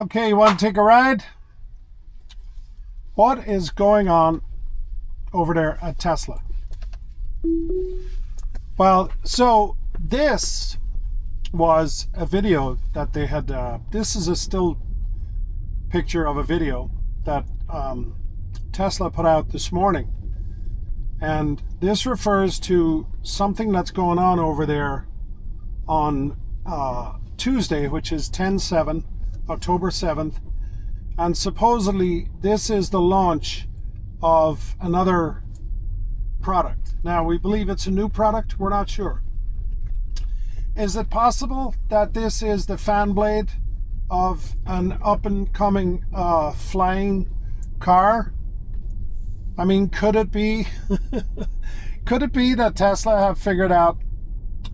Okay, you want to take a ride? What is going on over there at Tesla? Well, so this was a video that they had. This is a still picture of a video that Tesla put out this morning. And this refers to something that's going on over there on Tuesday, which is 10/7, October 7th. And supposedly this is the launch of another product. Now, we believe it's a new product. We're not sure. Is it possible that this is the fan blade of an up-and-coming flying car? I mean, could it be? Could it be that Tesla have figured out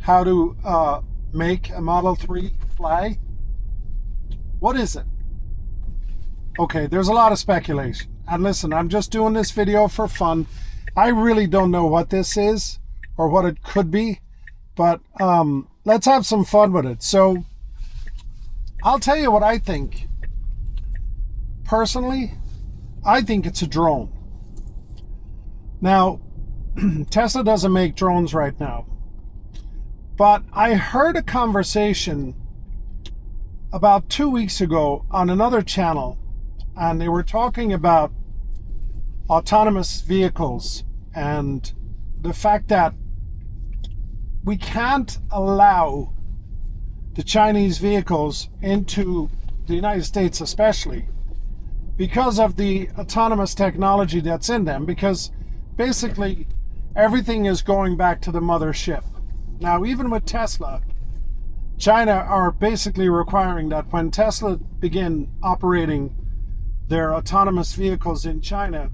how to make a Model 3 fly? What is it? Okay, there's a lot of speculation. And listen, I'm just doing this video for fun. I really don't know what this is or what it could be, but let's have some fun with it. So I'll tell you what I think. Personally, I think it's a drone. Now, Tesla doesn't make drones right now, but I heard a conversation about 2 weeks ago on another channel, and they were talking about autonomous vehicles and the fact that we can't allow the Chinese vehicles into the United States, especially because of the autonomous technology that's in them, because basically everything is going back to the mothership. Now, even with Tesla, China are basically requiring that when Tesla begin operating their autonomous vehicles in China,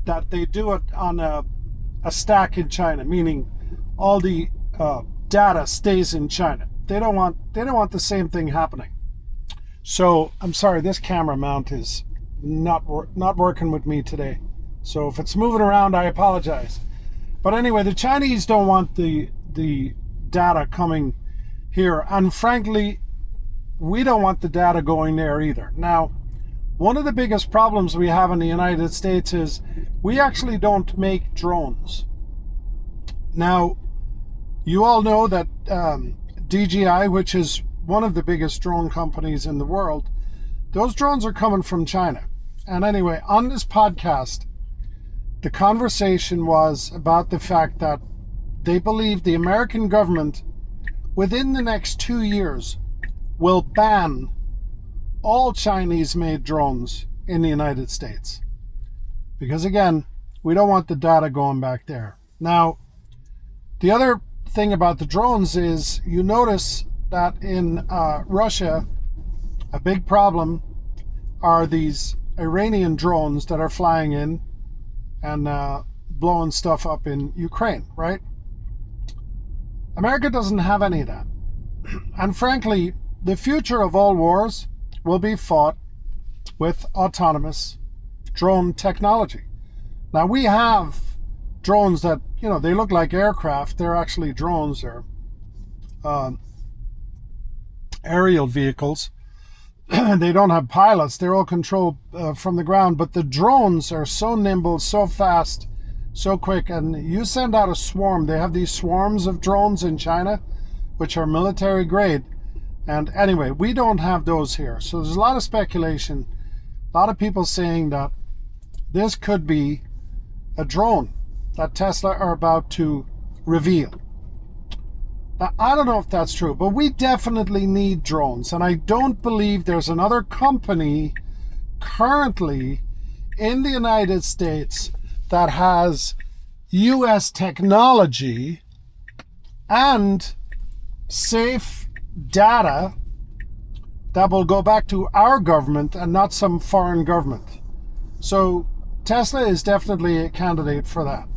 that they do it on a stack in China, meaning all the data stays in China. They don't want the same thing happening. So I'm sorry, this camera mount is not working with me today. So if it's moving around, I apologize. But anyway, the Chinese don't want the data coming here, and frankly, we don't want the data going there either. Now, one of the biggest problems we have in the United States is we actually don't make drones. Now, you all know that DJI, which is one of the biggest drone companies in the world, those drones are coming from China. And anyway, on this podcast, the conversation was about the fact that they believe the American government, within the next 2 years, will ban all Chinese-made drones in the United States. Because again, we don't want the data going back there. Now, the other thing about the drones is you notice that in Russia, a big problem are these Iranian drones that are flying in and blowing stuff up in Ukraine, right? America doesn't have any of that. And frankly, the future of all wars will be fought with autonomous drone technology. Now, we have drones that, they look like aircraft. They're actually drones. They're aerial vehicles. They don't have pilots. They're all controlled from the ground. But the drones are so nimble, so fast, so quick. And you send out a swarm. They have these swarms of drones in China, which are military grade. And anyway, we don't have those here. So there's a lot of speculation, a lot of people saying that this could be a drone that Tesla are about to reveal. Now, I don't know if that's true, but we definitely need drones. And I don't believe there's another company currently in the United States that has US technology and safe data that will go back to our government and not some foreign government. So Tesla is definitely a candidate for that.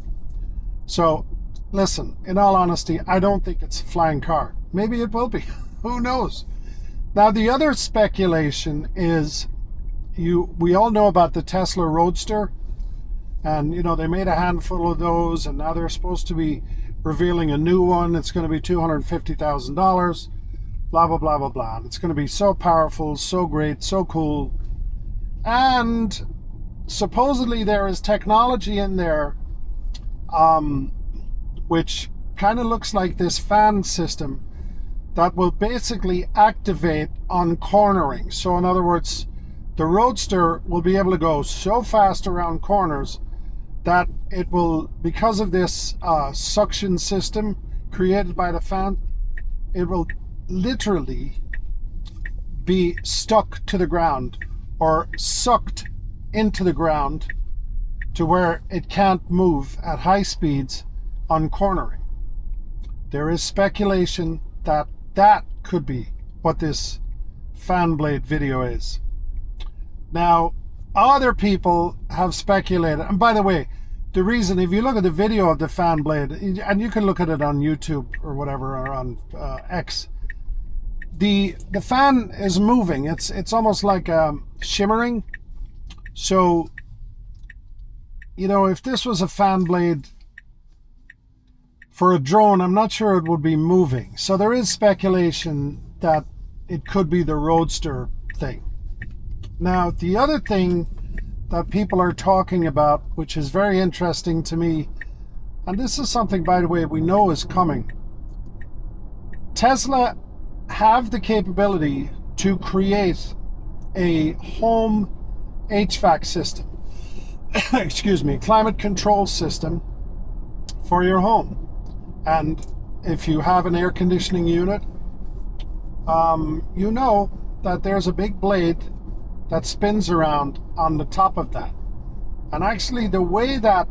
So listen, in all honesty, I don't think it's a flying car. Maybe it will be. Who knows? Now, the other speculation is we all know about the Tesla Roadster, and they made a handful of those, and now they're supposed to be revealing a new one. It's going to be $250,000. blah, blah, blah, blah, blah. And it's going to be so powerful, so great, so cool. And supposedly there is technology in there which kind of looks like this fan system that will basically activate on cornering. So in other words, the Roadster will be able to go so fast around corners that it will, because of this suction system created by the fan, it will literally be stuck to the ground or sucked into the ground to where it can't move at high speeds on cornering. There is speculation that that could be what this fan blade video is. Now, other people have speculated, and by the way, the reason, if you look at the video of the fan blade, and you can look at it on YouTube or whatever, or on X, the fan is moving. It's almost like shimmering. So, you know, if this was a fan blade for a drone, I'm not sure it would be moving. So there is speculation that it could be the Roadster thing. Now, the other thing that people are talking about, which is very interesting to me, and this is something, by the way, we know is coming. Tesla have the capability to create a home HVAC system, excuse me, climate control system for your home. And if you have an air conditioning unit, you know that there's a big blade that spins around on the top of that. And actually, the way that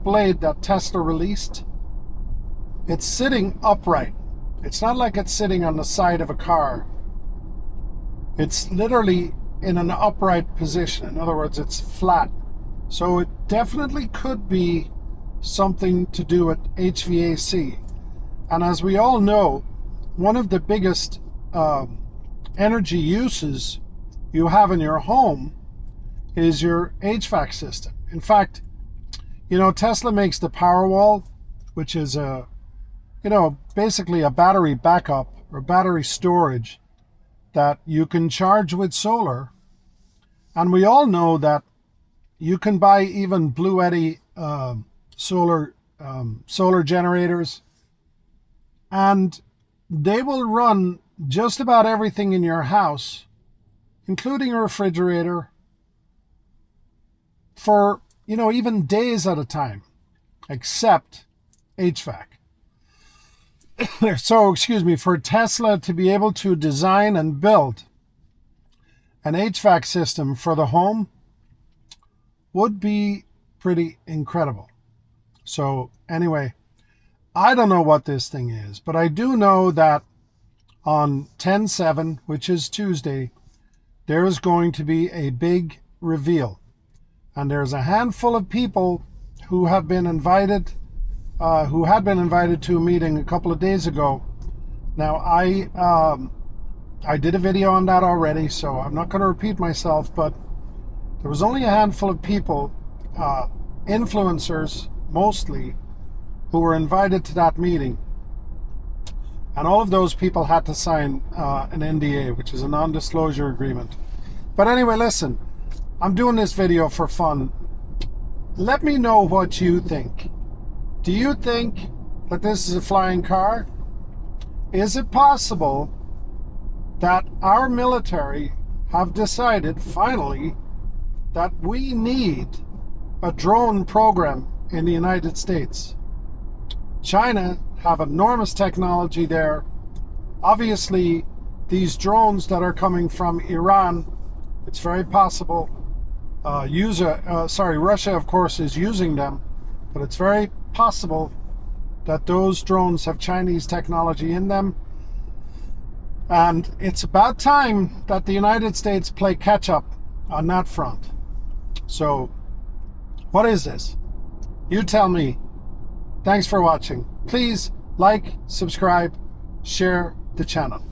blade that Tesla released, it's sitting upright. It's not like it's sitting on the side of a car. It's literally in an upright position. In other words, it's flat. So it definitely could be something to do with HVAC. And as we all know, one of the biggest energy uses you have in your home is your HVAC system. In fact, you know, Tesla makes the Powerwall, which is basically a battery backup or battery storage that you can charge with solar. And we all know that you can buy even Blue Eddy solar generators, and they will run just about everything in your house, including a refrigerator, for, you know, even days at a time, except HVAC. So, excuse me, for Tesla to be able to design and build an HVAC system for the home would be pretty incredible. So anyway, I don't know what this thing is, but I do know that on 10/7, which is Tuesday, there is going to be a big reveal. And there's a handful of people who have been invited, who had been invited to a meeting a couple of days ago. Now, I did a video on that already, so I'm not going to repeat myself, but there was only a handful of people, influencers mostly, who were invited to that meeting. And all of those people had to sign an NDA, which is a non-disclosure agreement. But anyway, listen, I'm doing this video for fun. Let me know what you think. Do you think that this is a flying car? Is it possible that our military have decided finally that we need a drone program in the United States? China have enormous technology there. Obviously, these drones that are coming from Iran, it's very possible. Russia, of course, is using them, but it's very possible that those drones have Chinese technology in them. And it's about time that the United States play catch up on that front. So, what is this? You tell me. Thanks for watching. Please like, subscribe, share the channel.